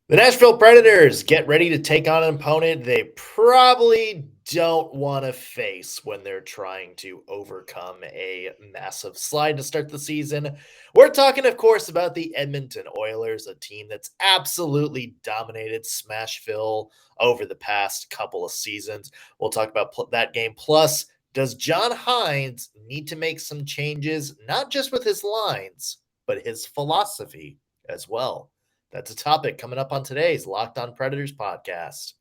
The Nashville Predators get ready to take on an opponent they probably don't want to face when they're trying to overcome a massive slide to start the season. We're talking, of course, about the Edmonton Oilers, a team that's absolutely dominated Smashville over the past couple of seasons. We'll talk about that game. Plus, does John Hynes need to make some changes, not just with his lines, but his philosophy as well? That's a topic coming up on today's Locked On Predators podcast.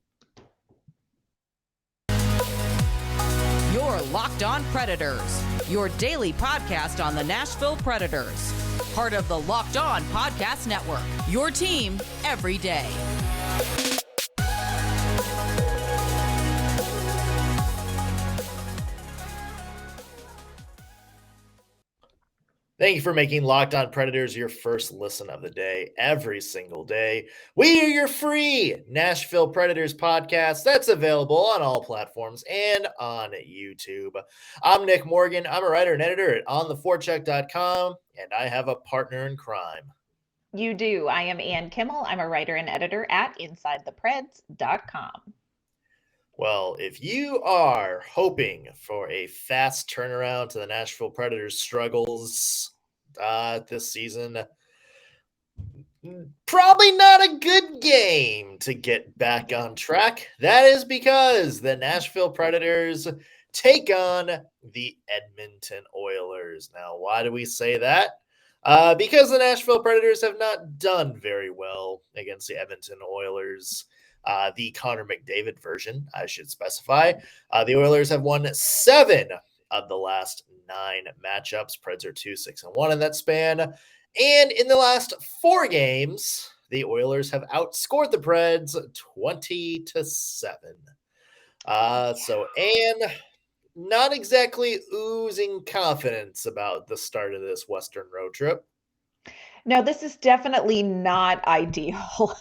You're Locked On Predators, your daily podcast on the Nashville Predators. Part of the Locked On Podcast Network, your team every day. Thank you for making Locked On Predators your first listen of the day every single day. We are your free Nashville Predators podcast that's available on all platforms and on YouTube. I'm Nick Morgan. I'm a writer and editor at ontheforecheck.com, and I have a partner in crime. You do. I am Ann Kimmel. I'm a writer and editor at InsideThePreds.com. Well, if you are hoping for a fast turnaround to the Nashville Predators' struggles this season, probably not a good game to get back on track. That is because the Nashville Predators take on the Edmonton Oilers. Now, why do we say that? Because the Nashville Predators have not done very well against the Edmonton Oilers. The Connor McDavid version, I should specify. The Oilers have won 7 of the last 9 matchups. Preds are 2-6-1 in that span. And in the last 4 games, the Oilers have outscored the Preds 20-7. So Anne, not exactly oozing confidence about the start of this Western road trip. No, this is definitely not ideal.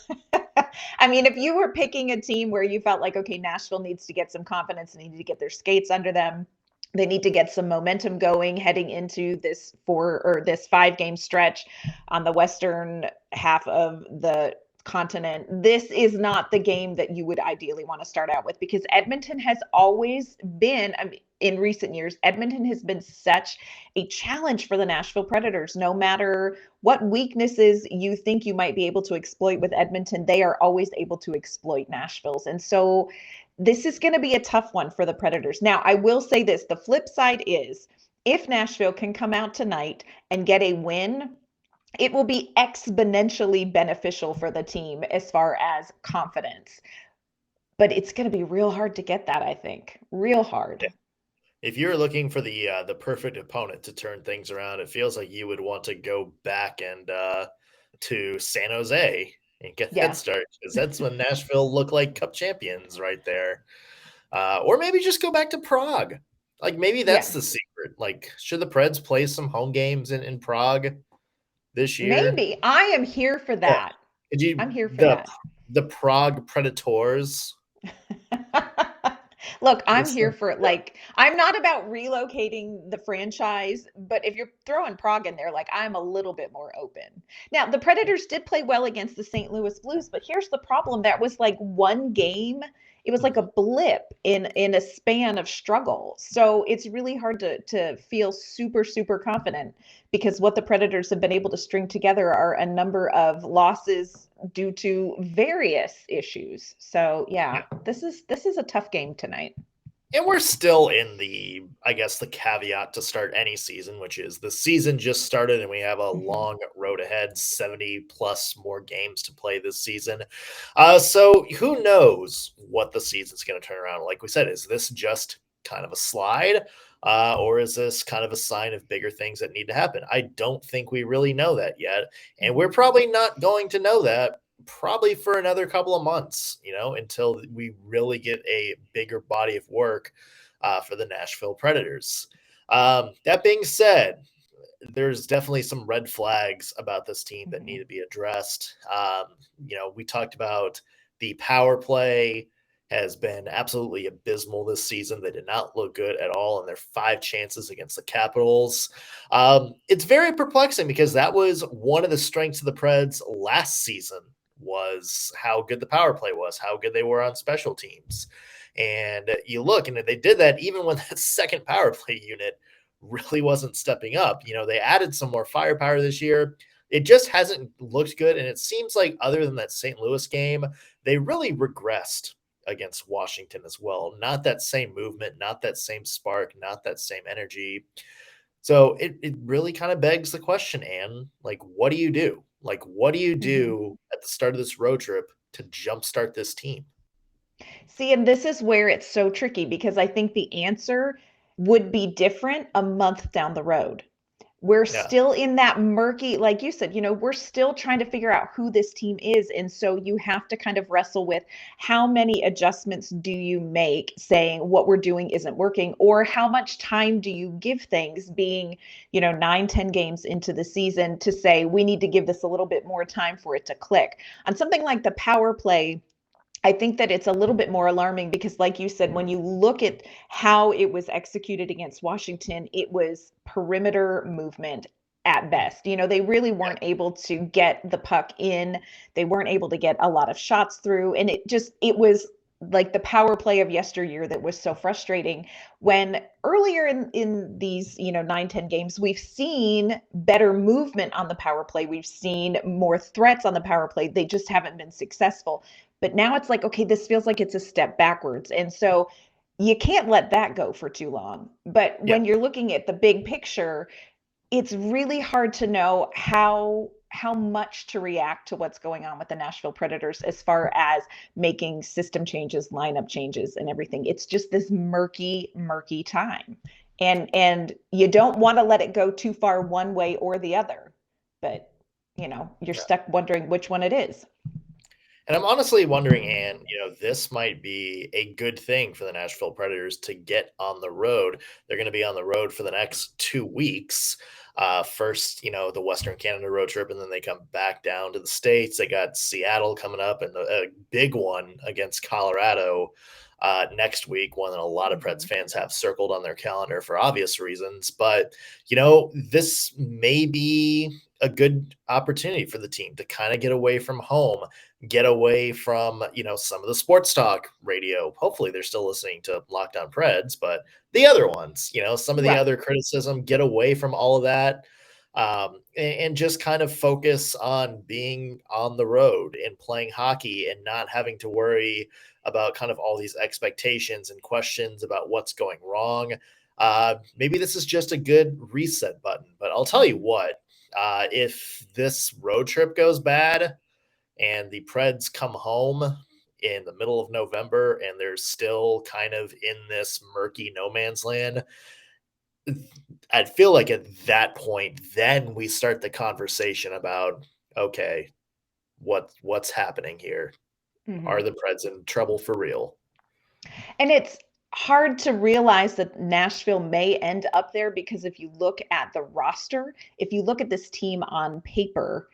I mean, if you were picking a team where you felt like, okay, Nashville needs to get some confidence, they need to get their skates under them, they need to get some momentum going heading into this 5-game stretch on the western half of the continent. This is not the game that you would ideally want to start out with, because Edmonton has always been, in recent years, Edmonton has been such a challenge for the Nashville Predators. No matter what weaknesses you think you might be able to exploit with Edmonton, they are always able to exploit Nashville's. And so this is going to be a tough one for the Predators. Now, I will say this, the flip side is, if Nashville can come out tonight and get a win, it will be exponentially beneficial for the team as far as confidence. But it's going to be real hard to get that, I think. Real hard. Yeah. If you're looking for the perfect opponent to turn things around, it feels like you would want to go back and to San Jose and get that start, because that's when Nashville looked like Cup champions right there. Or maybe just go back to Prague. Like, maybe that's the secret. Like, should the Preds play some home games in Prague this year? Maybe. I am here for that. I'm here for that. The Prague Predators. Look, I'm here for it. Like, I'm not about relocating the franchise, but if you're throwing Prague in there, like, I'm a little bit more open. Now, the Predators did play well against the St. Louis Blues, but here's the problem. That was like one game. It was like a blip in a span of struggle. So it's really hard to feel super, super confident, because what the Predators have been able to string together are a number of losses due to various issues. So this is a tough game tonight. And we're still in the caveat to start any season, which is the season just started and we have a long road ahead, 70 plus more games to play this season. So who knows what the season's going to turn around. Like we said, is this just kind of a slide? Or is this kind of a sign of bigger things that need to happen? I don't think we really know that yet. And we're probably not going to know that probably for another couple of months, until we really get a bigger body of work for the Nashville Predators. That being said, there's definitely some red flags about this team that need to be addressed. We talked about the power play has been absolutely abysmal this season. They did not look good at all in their 5 chances against the Capitals. It's very perplexing, because that was one of the strengths of the Preds last season was how good the power play was, how good they were on special teams. And you look, and they did that even when that second power play unit really wasn't stepping up. They added some more firepower this year. It just hasn't looked good. And it seems like other than that St. Louis game, they really regressed against Washington as well. Not that same movement, not that same spark, not that same energy. So it really kind of begs the question, Anne, like, what do you do? Like, what do you do at the start of this road trip to jumpstart this team? See, and this is where it's so tricky because I think the answer would be different a month down the road. We're Yeah. still in that murky, like you said, we're still trying to figure out who this team is. And so you have to kind of wrestle with how many adjustments do you make saying what we're doing isn't working, or how much time do you give things being, 9, 10 games into the season to say we need to give this a little bit more time for it to click. On something like the power play, I think that it's a little bit more alarming because, like you said, when you look at how it was executed against Washington, it was perimeter movement at best. They really weren't able to get the puck in. They weren't able to get a lot of shots through. And it was like the power play of yesteryear that was so frustrating when earlier in these 9, 10 games we've seen better movement on the power play. We've seen more threats on the power play. They just haven't been successful. But now it's like, okay, this feels like it's a step backwards. And so you can't let that go for too long. But when you're looking at the big picture, it's really hard to know how much to react to what's going on with the Nashville Predators as far as making system changes, lineup changes, and everything. It's just this murky time. And you don't want to let it go too far one way or the other. But, you're stuck wondering which one it is. And I'm honestly wondering, Anne, this might be a good thing for the Nashville Predators to get on the road. They're going to be on the road for the next 2 weeks. First, the Western Canada road trip, and then they come back down to the States. They got Seattle coming up, and a big one against Colorado next week, one that a lot of Preds fans have circled on their calendar for obvious reasons. But, this may be a good opportunity for the team to kind of get away from home, get away from, some of the sports talk radio. Hopefully they're still listening to Locked On Preds, but the other ones, some of the other criticism, get away from all of that. And just kind of focus on being on the road and playing hockey and not having to worry about kind of all these expectations and questions about what's going wrong. Maybe this is just a good reset button, but I'll tell you what, if this road trip goes bad and the Preds come home in the middle of November and they're still kind of in this murky no man's land, I'd feel like at that point, then we start the conversation about, okay, what's happening here? Are the Preds in trouble for real? And it's hard to realize that Nashville may end up there because if you look at the roster, if you look at this team on paper,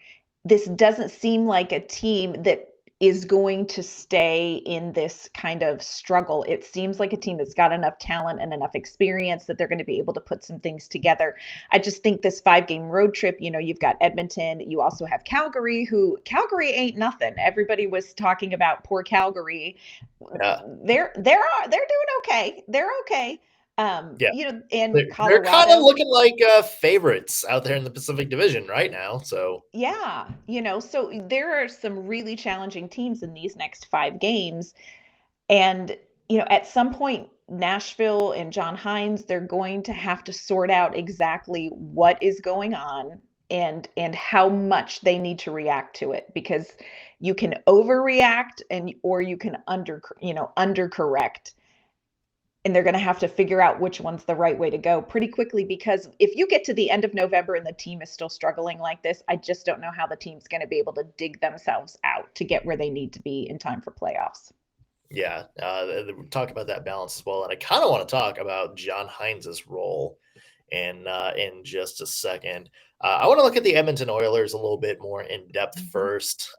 this doesn't seem like a team that is going to stay in this kind of struggle. It seems like a team that's got enough talent and enough experience that they're going to be able to put some things together. I just think this 5-game road trip, you've got Edmonton, you also have Calgary, who Calgary ain't nothing. Everybody was talking about poor Calgary. Yeah. They're doing okay. They're okay. And Colorado, they're kind of looking like favorites out there in the Pacific Division right now. So yeah, so there are some really challenging teams in these next 5 games. And, at some point, Nashville and John Hynes, they're going to have to sort out exactly what is going on and how much they need to react to it, because you can overreact or you can undercorrect. And they're going to have to figure out which one's the right way to go pretty quickly, because if you get to the end of November and the team is still struggling like this, I just don't know how the team's going to be able to dig themselves out to get where they need to be in time for playoffs. Yeah, talk about that balance as well. And I kind of want to talk about John Hynes' role in just a second. I want to look at the Edmonton Oilers a little bit more in depth first.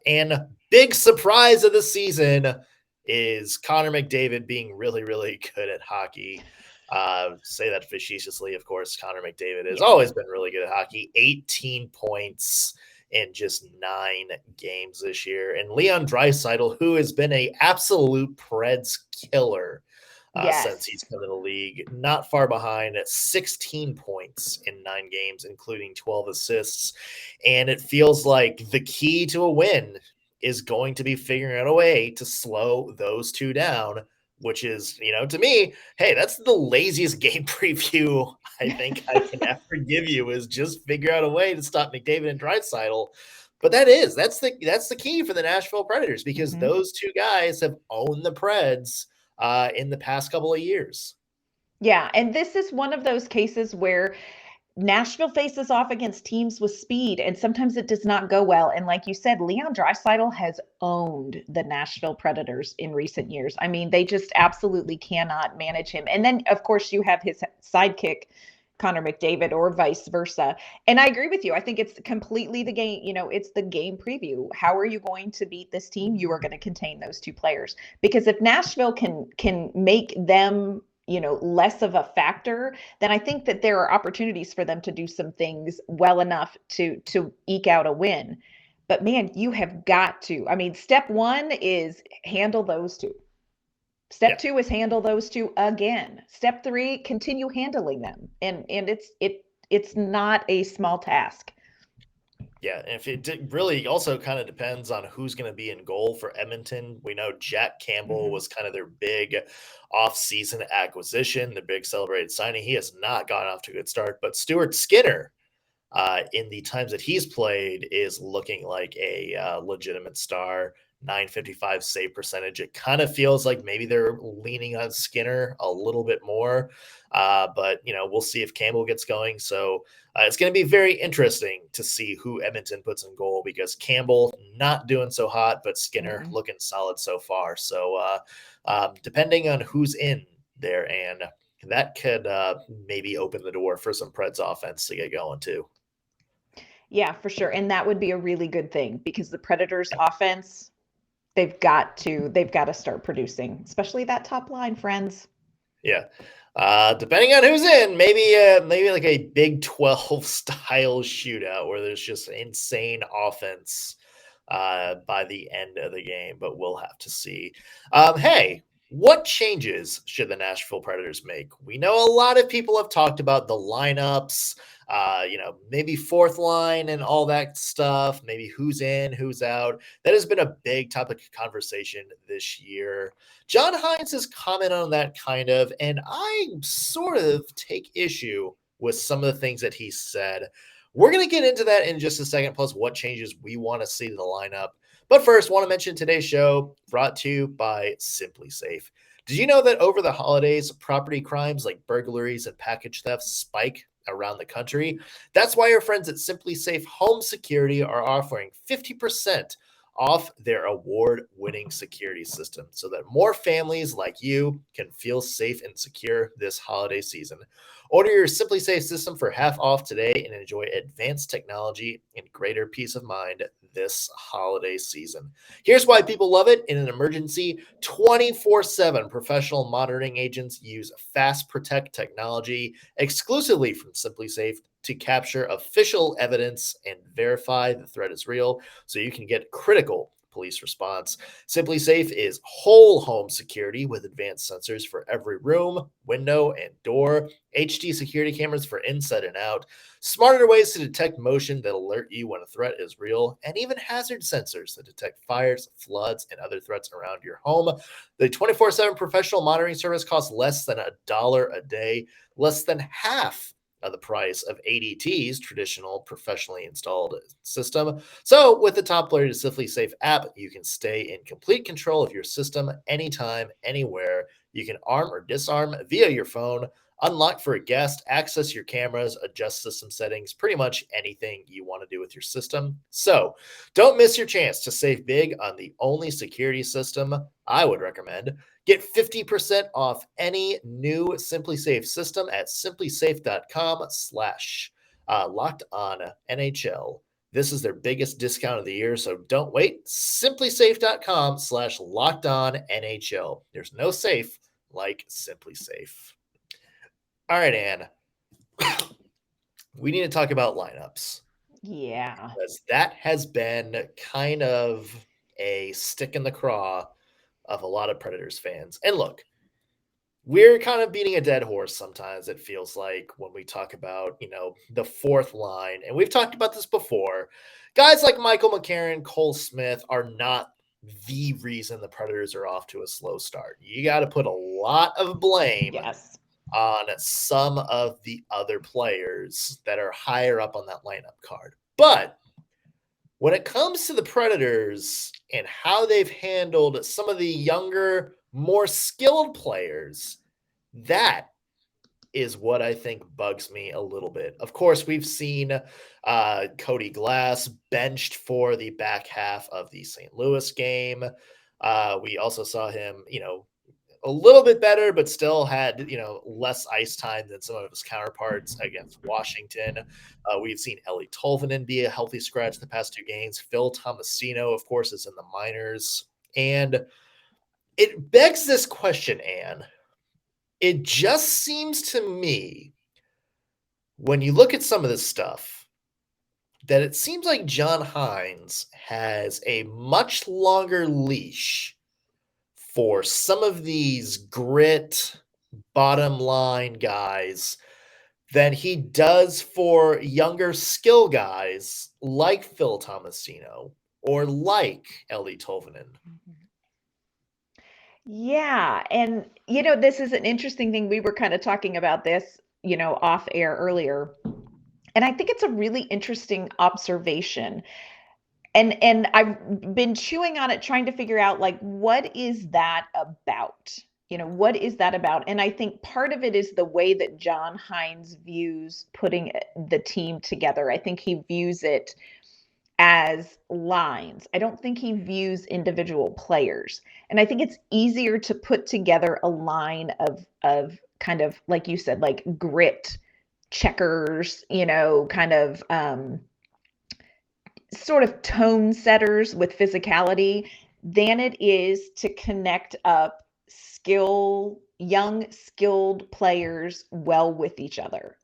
And big surprise of the season is Connor McDavid being really, really good at hockey. Say that facetiously, of course. Connor McDavid has always been really good at hockey. 18 points in just 9 games this year. And Leon Draisaitl, who has been a absolute Preds killer since he's come in the league, not far behind at 16 points in 9 games, including 12 assists. And it feels like the key to a win is going to be figuring out a way to slow those two down, which is, to me, hey, that's the laziest game preview I think I can ever give you, is just figure out a way to stop McDavid and Draisaitl. But that's the key for the Nashville Predators, because those two guys have owned the Preds in the past couple of years. Yeah, and this is one of those cases where Nashville faces off against teams with speed, and sometimes it does not go well. And like you said, Leon Draisaitl has owned the Nashville Predators in recent years. I mean, they just absolutely cannot manage him. And then, of course, you have his sidekick, Connor McDavid, or vice versa. And I agree with you. I think it's completely the game. It's the game preview. How are you going to beat this team? You are going to contain those two players, because if Nashville can make them less of a factor, then I think that there are opportunities for them to do some things well enough to eke out a win. But man, you have got to. I mean, step 1 is handle those two. Step 2 is handle those two again. Step 3, continue handling them. And it's not a small task. Yeah, and if it really also kind of depends on who's going to be in goal for Edmonton. We know Jack Campbell was kind of their big off-season acquisition, the big celebrated signing. He has not gotten off to a good start, but Stuart Skinner, in the times that he's played, is looking like a legitimate star. 955 save percentage. It kind of feels like maybe they're leaning on Skinner a little bit more, but we'll see if Campbell gets going. So it's going to be very interesting to see who Edmonton puts in goal, because Campbell not doing so hot, but Skinner looking solid so far. So depending on who's in there, and that could maybe open the door for some Preds offense to get going too. Yeah, for sure. And that would be a really good thing, because the Predators offense, they've got to start producing, especially that top line, friends. Yeah. Depending on who's in, maybe like a Big 12 style shootout where there's just insane offense by the end of the game, but we'll have to see. Hey, what changes should the Nashville Predators make? We know a lot of people have talked about the lineups, maybe fourth line and all that stuff, maybe who's in, who's out. That has been a big topic of conversation this year. John Hynes has commented on that kind of, and I sort of take issue with some of the things that he said. We're going to get into that in just a second, plus what changes we want to see to the lineup. But first, want to mention today's show brought to you by Simply Safe. Did you know that over the holidays, property crimes like burglaries and package thefts spike around the country? That's why our friends at Simply Safe Home Security are offering 50% off their award-winning security system, so that more families like you can feel safe and secure this holiday season. Order your Simply Safe system for half off today and enjoy advanced technology and greater peace of mind this holiday season. Here's why people love it. In an emergency, 24/7 professional monitoring agents use Fast Protect technology exclusively from Simply Safe to capture official evidence and verify the threat is real, so you can get critical police response. Simply Safe is whole home security with advanced sensors for every room, window, and door, HD security cameras for inside and out, smarter ways to detect motion that alert you when a threat is real, and even hazard sensors that detect fires, floods, and other threats around your home. The 24/7 professional monitoring service costs less than $1 a day, less than half of the price of ADT's traditional professionally installed system. So with the top loaded Simply Safe app, you can stay in complete control of your system anytime, anywhere. You can arm or disarm via your phone, unlock for a guest, access your cameras, adjust system settings, pretty much anything you want to do with your system. So don't miss your chance to save big on the only security system I would recommend. Get 50% off any new Simply Safe system at simplysafe.com/LockedOnNHL. This is their biggest discount of the year, so don't wait. simplysafe.com/LockedOnNHL. There's no safe like Simply Safe. All right, Ann. We need to talk about lineups. Yeah. because that has been kind of a stick in the craw of a lot of Predators fans. And look, we're kind of beating a dead horse sometimes, it feels like, when we talk about, the fourth line. And we've talked about this before. Guys like Michael McCarron, Cole Smith are not the reason the Predators are off to a slow start. You got to put a lot of blame Yes. on some of the other players that are higher up on that lineup card. But when it comes to the Predators and how they've handled some of the younger, more skilled players, that is what I think bugs me a little bit. Of course, we've seen Cody Glass benched for the back half of the St. Louis game. We also saw him, a little bit better, but still had, less ice time than some of his counterparts against Washington. We've seen Eeli Tolvanen be a healthy scratch the past 2 games. Phil Tomasino, of course, is in the minors. And it begs this question, Anne. It just seems to me, when you look at some of this stuff, that it seems like John Hynes has a much longer leash for some of these grit, bottom line guys than he does for younger skill guys like Phil Tomasino or like Eeli Tolvanen. Yeah. And, this is an interesting thing. We were kind of talking about this, off air earlier. And I think it's a really interesting observation. And I've been chewing on it, trying to figure out, like, what is that about? What is that about? And I think part of it is the way that John Hynes views putting the team together. I think he views it as lines. I don't think he views individual players. And I think it's easier to put together a line of kind of, like you said, like grit, checkers, kind of sort of tone setters with physicality than it is to connect up young skilled players well with each other.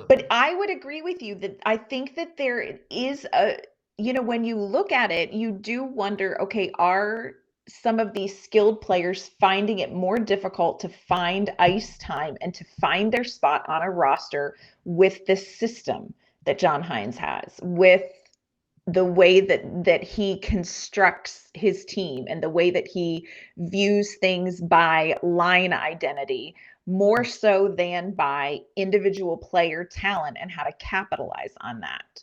But I would agree with you that I think that there is when you look at it, you do wonder, okay, are some of these skilled players finding it more difficult to find ice time and to find their spot on a roster with the system that John Hynes has, with the way that he constructs his team and the way that he views things by line identity, more so than by individual player talent and how to capitalize on that.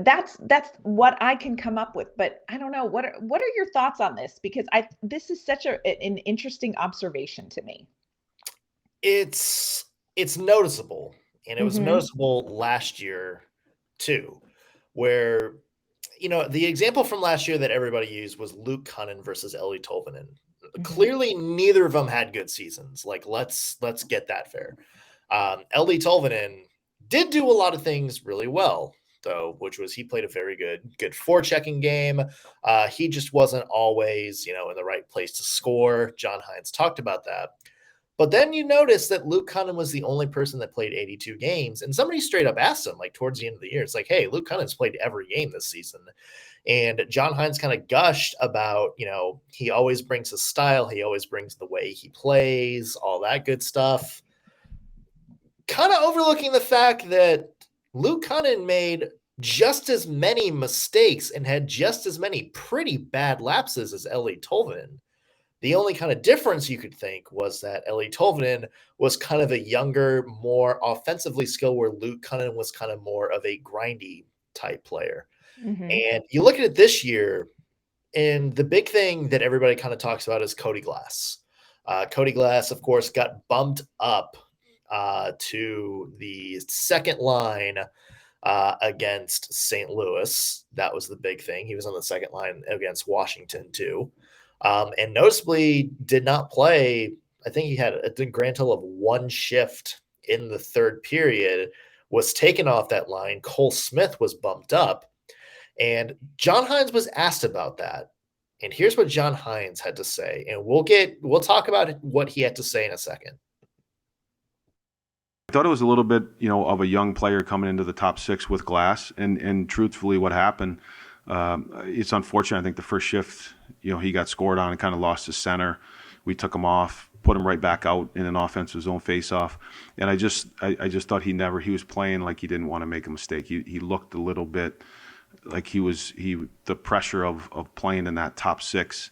That's what I can come up with. But I don't know, what are your thoughts on this? Because this is such an interesting observation to me. It's noticeable, and it was Mm-hmm. noticeable last year too, where the example from last year that everybody used was Luke Kunin versus Eeli Tolvanen. Mm-hmm. Clearly, neither of them had good seasons. Like, let's get that fair. Eeli Tolvanen did do a lot of things really well, though, which was he played a very good forechecking game. He just wasn't always, in the right place to score. John Hynes talked about that. But then you notice that Luke Kunin was the only person that played 82 games. And somebody straight up asked him, like, towards the end of the year, it's like, hey, Luke Kunin's played every game this season. And John Hynes kind of gushed about, he always brings his style. He always brings the way he plays, all that good stuff. Kind of overlooking the fact that Luke Kunin made just as many mistakes and had just as many pretty bad lapses as Eeli Tolvanen. The only kind of difference you could think was that Eeli Tolvanen was kind of a younger, more offensively skilled, where Luke Kunin was kind of more of a grindy type player. Mm-hmm. And you look at it this year, and the big thing that everybody kind of talks about is Cody Glass. Cody Glass, of course, got bumped up to the second line against St. Louis. That was the big thing. He was on the second line against Washington, too. And noticeably did not play. I think he had a grand total of 1 shift in the third period, was taken off that line. Cole Smith was bumped up. And John Hynes was asked about that. And here's what John Hynes had to say. And we'll talk about what he had to say in a second. I thought it was a little bit, of a young player coming into the top six with Glass. And truthfully, what happened, it's unfortunate. I think the first shift, he got scored on and kind of lost his center. We took him off, put him right back out in an offensive zone faceoff. And I just thought he was playing like he didn't want to make a mistake. He looked a little bit like the pressure of playing in that top six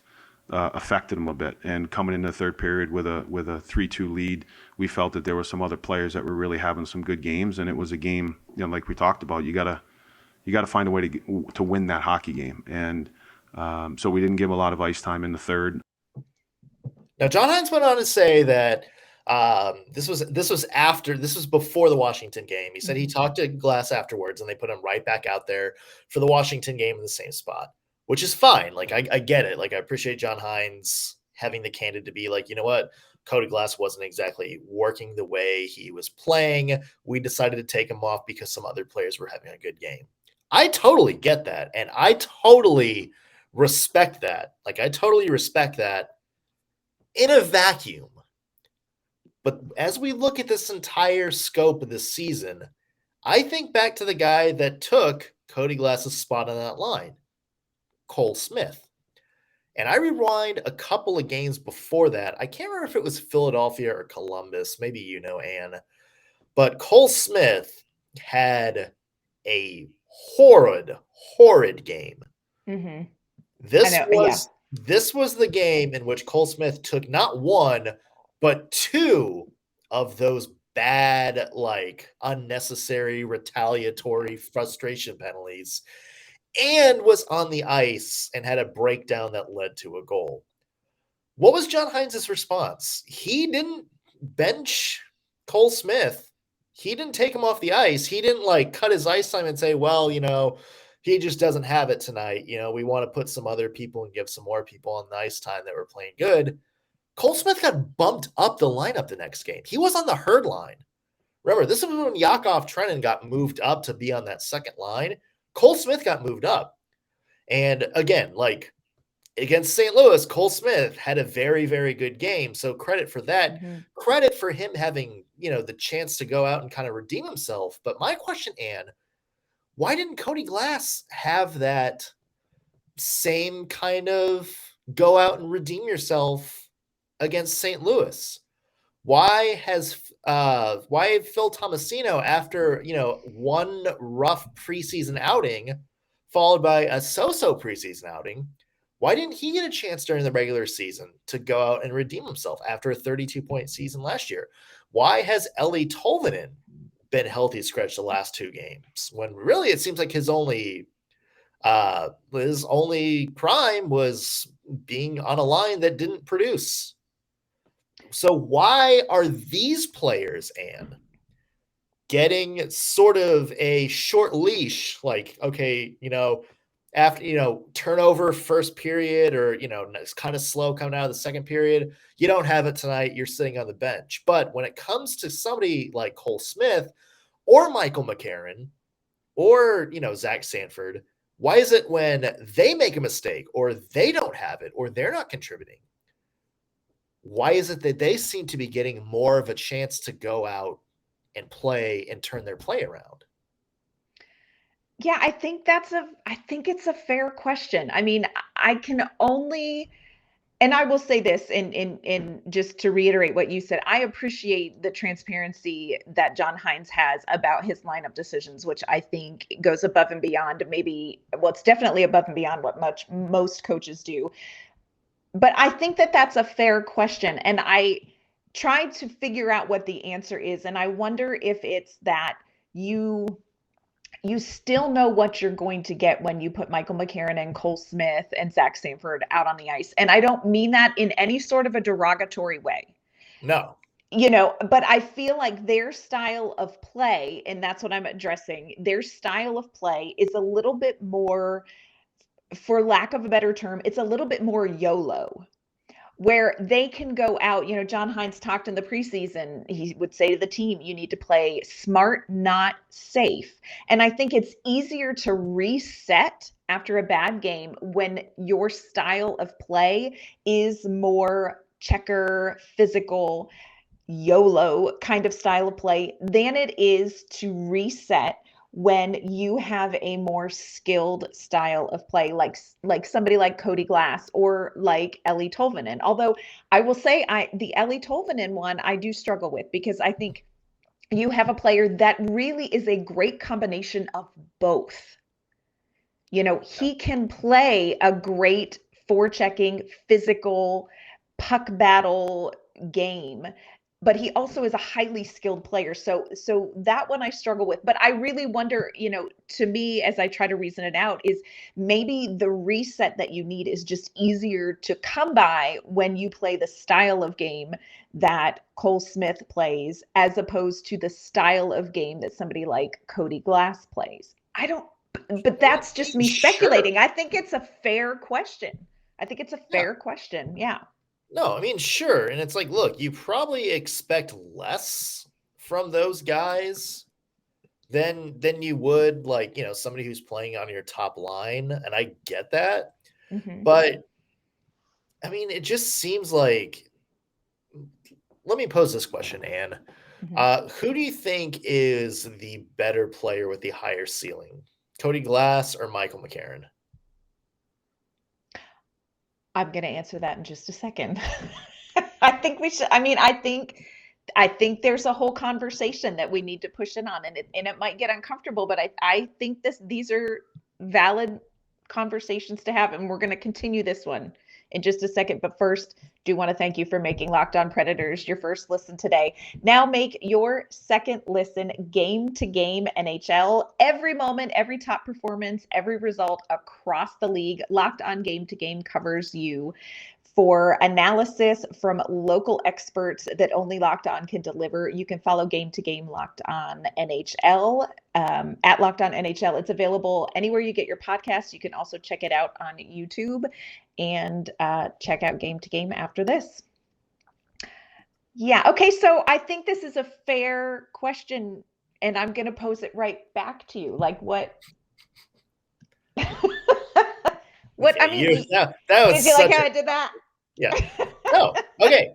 affected him a bit. And coming into the third period with a 3-2 lead, we felt that there were some other players that were really having some good games, and it was a game, like we talked about, you gotta find a way to win that hockey game. And so we didn't give a lot of ice time in the third. Now, John Hynes went on to say that this was before the Washington game. He said he talked to Glass afterwards, and they put him right back out there for the Washington game in the same spot, which is fine. Like, I get it. Like, I appreciate John Hynes having the candid to be like, you know what? Cody Glass wasn't exactly working the way he was playing. We decided to take him off because some other players were having a good game. I totally get that, and I totally respect that. Like, I totally respect that in a vacuum. But as we look at this entire scope of this season, I think back to the guy that took Cody Glass's spot on that line, Cole Smith. And I rewind a couple of games before that. I can't remember if it was Philadelphia or Columbus. Maybe Ann. But Cole Smith had a horrid game. Mm-hmm. This was the game in which Cole Smith took not one, but two of those bad, like, unnecessary, retaliatory frustration penalties, and was on the ice and had a breakdown that led to a goal. What was John Hynes' response? He didn't bench Cole Smith. He didn't take him off the ice. He didn't cut his ice time and say, well, he just doesn't have it tonight. We want to put some other people and give some more people on the ice time that were playing good. Cole Smith got bumped up the lineup the next game. He was on the herd line. Remember, this is when Yakov Trenin got moved up to be on that second line. Cole Smith got moved up. And again, against St. Louis, Cole Smith had a very, very good game. So credit for that. Mm-hmm. Credit for him having, the chance to go out and kind of redeem himself. But my question, Ann, why didn't Cody Glass have that same kind of go out and redeem yourself against St. Louis? Why has Phil Tomasino, after one rough preseason outing followed by a so-so preseason outing, why didn't he get a chance during the regular season to go out and redeem himself after a 32-point season last year? Why has Eeli Tolvanen been healthy scratch the last two games when really it seems like his only crime was being on a line that didn't produce? So why are these players, Ann, getting sort of a short leash? Like, okay, after, turnover first period, or, it's kind of slow coming out of the second period. You don't have it tonight. You're sitting on the bench. But when it comes to somebody like Cole Smith or Michael McCarron or, Zach Sanford, why is it when they make a mistake or they don't have it or they're not contributing, why is it that they seem to be getting more of a chance to go out and play and turn their play around? Yeah, I think it's a fair question. I mean, I can only, and I will say this in just to reiterate what you said, I appreciate the transparency that John Hynes has about his lineup decisions, which I think goes above and beyond it's definitely above and beyond what most coaches do. But I think that that's a fair question. And I tried to figure out what the answer is. And I wonder if it's that you still know what you're going to get when you put Michael McCarron and Cole Smith and Zach Sanford out on the ice. And I don't mean that in any sort of a derogatory way. No. But I feel like their style of play, and that's what I'm addressing, their style of play is a little bit more, for lack of a better term, it's a little bit more YOLO, where they can go out. John Hynes talked in the preseason, he would say to the team, you need to play smart, not safe. And I think it's easier to reset after a bad game when your style of play is more checker, physical. YOLO kind of style of play than it is to reset when you have a more skilled style of play, like somebody like Cody Glass or like Eeli Tolvanen. Although I will say the Eeli Tolvanen one I do struggle with, because I think you have a player that really is a great combination of both. He can play a great forechecking, physical, puck battle game, but he also is a highly skilled player. So that one I struggle with. But I really wonder, to me, as I try to reason it out, is maybe the reset that you need is just easier to come by when you play the style of game that Cole Smith plays, as opposed to the style of game that somebody like Cody Glass plays. But that's just me speculating. Sure. I think it's a fair question. Yeah. No, I mean, sure. And it's like, look, you probably expect less from those guys than you would, like, somebody who's playing on your top line. And I get that. Mm-hmm. But I mean, it just seems like, let me pose this question, Anne. Mm-hmm. Who do you think is the better player with the higher ceiling? Cody Glass or Michael McCarron? I'm going to answer that in just a second. I think we should. I mean, I think there's a whole conversation that we need to push in on, and it might get uncomfortable, but I think these are valid conversations to have, and we're going to continue this one in just a second. But first, do want to thank you for making Locked On Predators your first listen today. Now make your second listen Game to Game NHL. Every moment, every top performance, every result across the league, Locked On Game to Game covers you for analysis from local experts that only Locked On can deliver. You can follow Game to Game Locked On NHL at Locked On NHL. It's available anywhere you get your podcasts. You can also check it out on YouTube, and check out Game to Game after this. Yeah. Okay. So I think this is a fair question, and I'm going to pose it right back to you. Like, what? What? I mean, that was did you like how I did that? Yeah. No. Okay.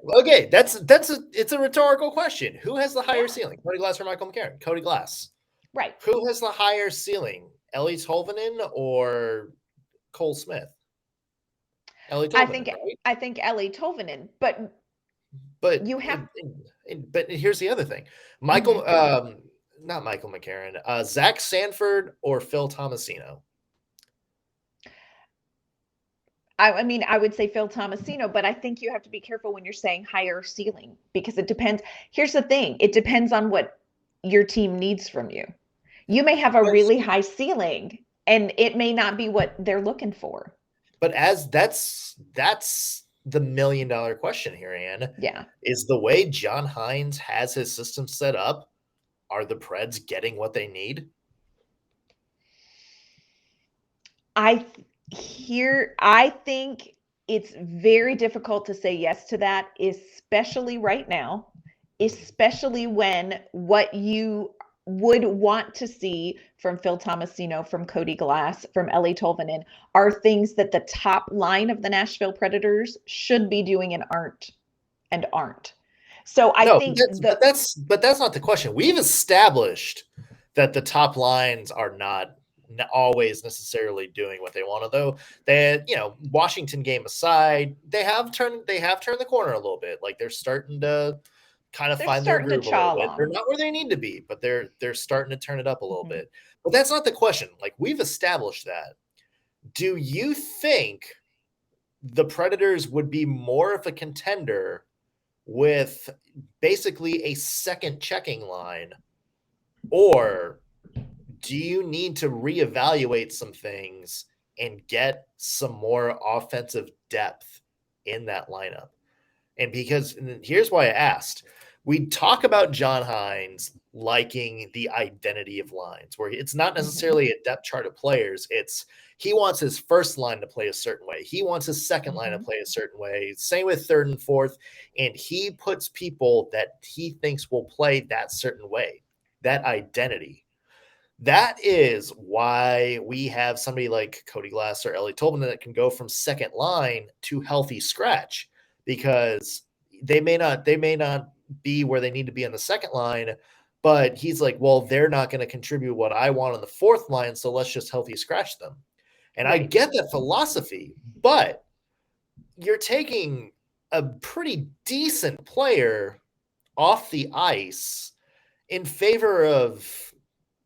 It's a rhetorical question. Who has the higher ceiling? Cody Glass or Michael McCarron? Cody Glass. Right. Who has the higher ceiling? Eeli Tolvanen or Cole Smith? Eeli Tolvanen, I think Eeli Tolvanen, but you have. But here's the other thing: Michael, not Michael McCarron, Zach Sanford or Phil Tomasino. I mean, I would say Phil Tomasino, but I think you have to be careful when you're saying higher ceiling, because it depends. Here's the thing. It depends on what your team needs from you. You may have a really high ceiling, and it may not be what they're looking for. But that's the $1 million question here, Anne. Yeah. Is the way John Hynes has his system set up, are the Preds getting what they need? I think it's very difficult to say yes to that, especially right now, especially when what you would want to see from Phil Tomasino, from Cody Glass, from Eeli Tolvanen are things that the top line of the Nashville Predators should be doing and aren't. So I think but that's not the question. We've established that the top lines are not always necessarily doing what they want to, though. They, Washington game aside, they have turned the corner a little bit. Like, they're starting to kind of find their groove a little bit. They're not where they need to be, but they're starting to turn it up a little bit. But that's not the question. Like, we've established that. Do you think the Predators would be more of a contender with basically a second checking line, or do you need to reevaluate some things and get some more offensive depth in that lineup? And here's why I asked. We talk about John Hynes liking the identity of lines, where it's not necessarily a depth chart of players. It's he wants his first line to play a certain way. He wants his second line to play a certain way. Same with third and fourth. And he puts people that he thinks will play that certain way, that identity. That is why we have somebody like Cody Glass or Eeli Tolvanen that can go from second line to healthy scratch, because they may not be where they need to be on the second line. But he's like, well, they're not going to contribute what I want on the fourth line, so let's just healthy scratch them. And I get that philosophy, but you're taking a pretty decent player off the ice in favor of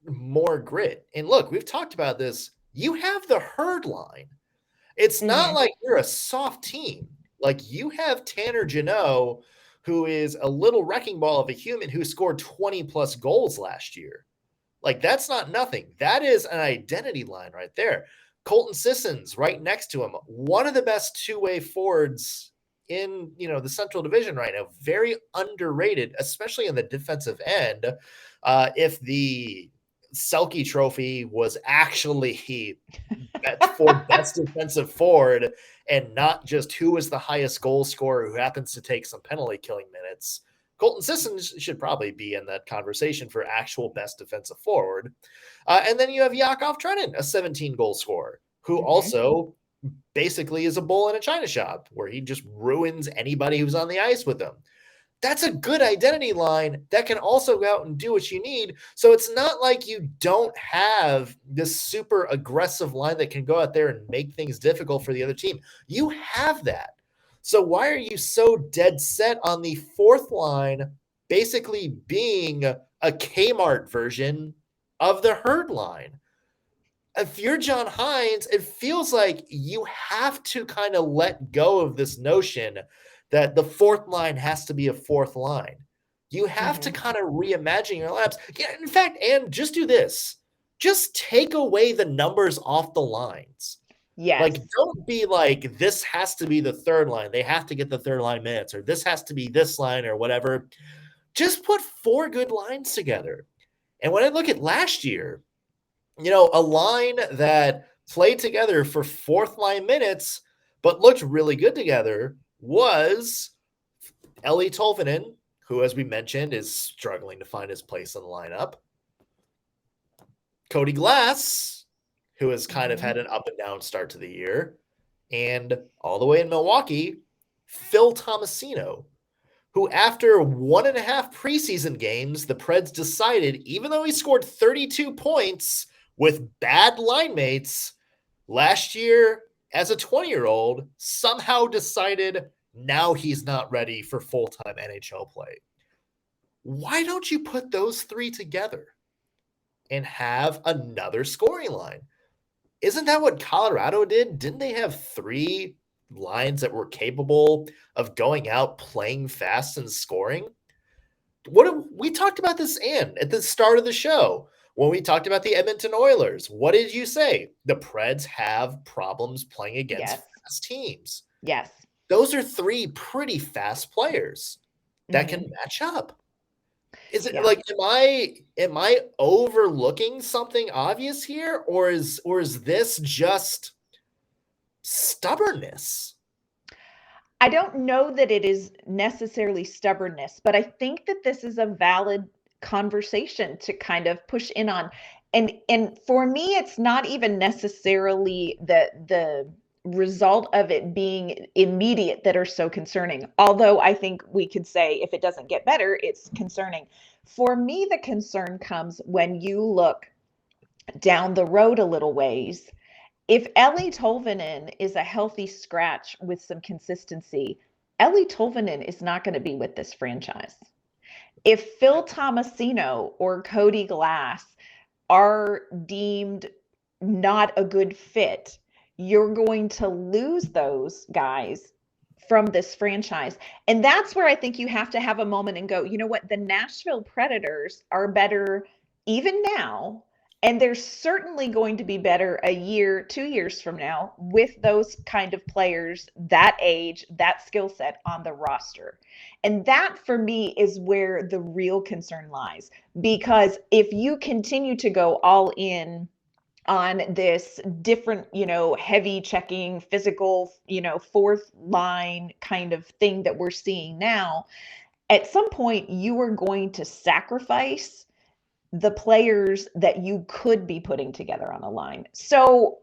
more grit. And look, we've talked about this. You have the herd line. It's not like you're a soft team. Like, you have Tanner Jeannot, who is a little wrecking ball of a human who scored 20 plus goals last year. Like, that's not nothing. That is an identity line right there. Colton Sissons right next to him, one of the best two-way forwards in, the Central Division right now. Very underrated, especially in the defensive end. If the Selke Trophy was actually for best defensive forward and not just who is the highest goal scorer who happens to take some penalty killing minutes, Colton Sissons should probably be in that conversation for actual best defensive forward. And then you have Yakov Trenin, a 17-goal scorer, who also basically is a bull in a china shop where he just ruins anybody who's on the ice with him. That's a good identity line that can also go out and do what you need. So it's not like you don't have this super aggressive line that can go out there and make things difficult for the other team. You have that. So why are you so dead set on the fourth line basically being a Kmart version of the herd line? If you're John Hynes, it feels like you have to kind of let go of this notion that the fourth line has to be a fourth line. You have to kind of reimagine your lineups. Yeah, in fact, and just do this. Just take away the numbers off the lines. Yes. Like, don't be like, this has to be the third line. They have to get the third line minutes, or this has to be this line or whatever. Just put 4 good lines together. And when I look at last year, a line that played together for fourth line minutes, but looked really good together was Eeli Tolvanen, who, as we mentioned, is struggling to find his place in the lineup. Cody Glass, who has kind of had an up and down start to the year. And all the way in Milwaukee, Phil Tomasino, who after 1.5 preseason games, the Preds decided, even though he scored 32 points with bad line mates last year as a 20-year-old, somehow decided now he's not ready for full-time NHL play. Why don't you put those 3 together and have another scoring line? Isn't that what Colorado did? Didn't they have 3 lines that were capable of going out, playing fast, and scoring? We talked about this, Ann, at the start of the show. When we talked about the Edmonton Oilers, what did you say? The Preds have problems playing against fast teams. Yes. Those are 3 pretty fast players that can match up. Is it like, am I overlooking something obvious here, or is this just stubbornness? I don't know that it is necessarily stubbornness, but I think that this is a valid conversation to kind of push in on. And for me, it's not even necessarily the result of it being immediate that are so concerning. Although I think we could say if it doesn't get better, it's concerning. For me, the concern comes when you look down the road a little ways. If Eeli Tolvanen is a healthy scratch with some consistency, Eeli Tolvanen is not going to be with this franchise. If Phil Tomasino or Cody Glass are deemed not a good fit, you're going to lose those guys from this franchise. And that's where I think you have to have a moment and go, you know what? The Nashville Predators are better even now. And they're certainly going to be better a year, 2 years from now with those kind of players, that age, that skill set on the roster. And that for me is where the real concern lies. Because if you continue to go all in on this different, heavy checking, physical, fourth line kind of thing that we're seeing now, at some point you are going to sacrifice the players that you could be putting together on a line. So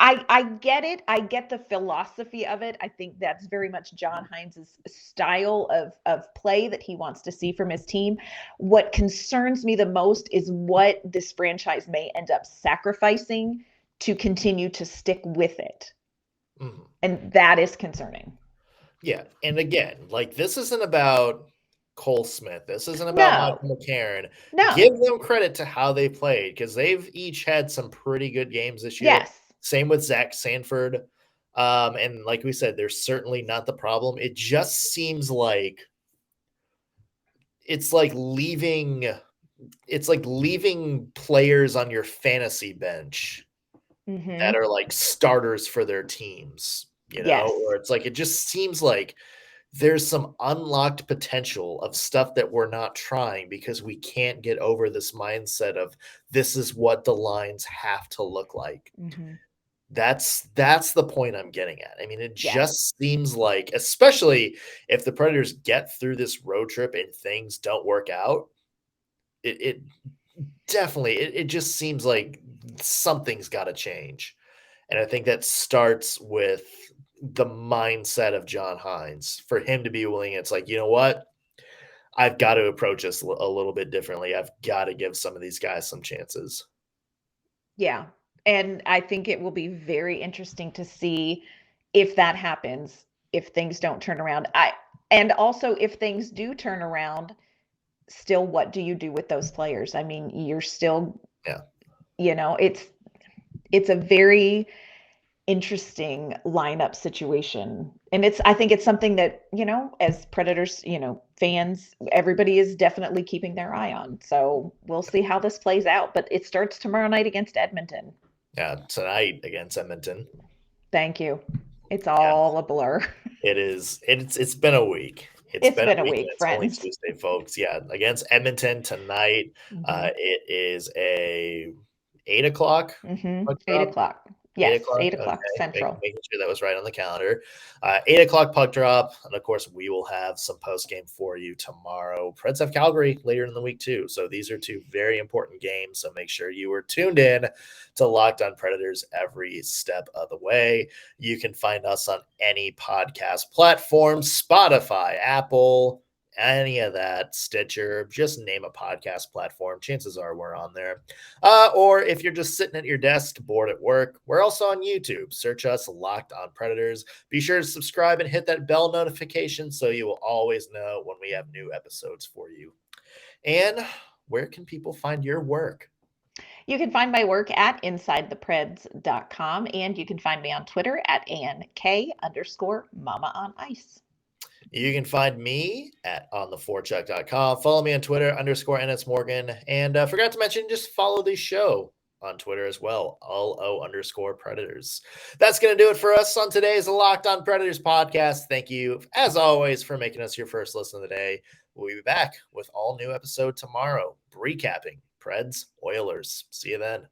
I get it. I get the philosophy of it. I think that's very much John Hynes' style of play that he wants to see from his team. What concerns me the most is what this franchise may end up sacrificing to continue to stick with it. Mm-hmm. And that is concerning. Yeah. And again, like, this isn't about Cole Smith. This isn't about Michael McCarron. No. Give them credit to how they played, because they've each had some pretty good games this year. Yes. Same with Zach Sanford. And like we said, they're certainly not the problem. It just seems like it's like leaving players on your fantasy bench that are like starters for their teams, you know, Yes. or it's like, it just seems like there's some unlocked potential of stuff that we're not trying because we can't get over this mindset of this is what the lines have to look like. That's the point I'm getting at. I mean, it just seems like, especially if the Predators get through this road trip and things don't work out, it definitely, it just seems like something's got to change. And I think that starts with the mindset of John Hynes. For him to be willing, it's like, you know what? I've got to approach this a little bit differently. I've got to give some of these guys some chances. Yeah. And I think it will be very interesting to see if that happens, if things don't turn around. And also if things do turn around, still, what do you do with those players? I mean, you're still, you know, it's a very interesting lineup situation. And I think it's something that, you know, as Predators, you know, fans, everybody is definitely keeping their eye on. So we'll see how this plays out, but it starts tomorrow night against Edmonton. Yeah, tonight against Edmonton. Thank you. It's all a blur. It is. It's been a week. It's been a week, It's only friends. Tuesday, folks. Yeah, against Edmonton tonight. It is a 8 o'clock. 8 o'clock. Yes, 8 o'clock Central. Making sure that was right on the calendar. 8 o'clock puck drop. And of course, we will have some post game for you tomorrow. Preds have Calgary later in the week, too. So these are two very important games. So make sure you are tuned in to Locked On Predators every step of the way. You can find us on any podcast platform: Spotify, Apple, any of that, Stitcher. Just name a podcast platform. Chances are we're on there. Or if you're just sitting at your desk bored at work, we're also on YouTube. Search us, Locked On Predators. Be sure to subscribe and hit that bell notification so you will always know when we have new episodes for you. And where can people find your work? You can find my work at InsideThePreds.com, and you can find me on Twitter at ANK_Mama on Ice. You can find me at ontheforecheck.com. Follow me on Twitter _NSMorgan. And forgot to mention, just follow the show on Twitter as well, _Predators. That's going to do it for us on today's Locked On Predators podcast. Thank you, as always, for making us your first listen of the day. We'll be back with all new episode tomorrow, recapping Preds Oilers. See you then.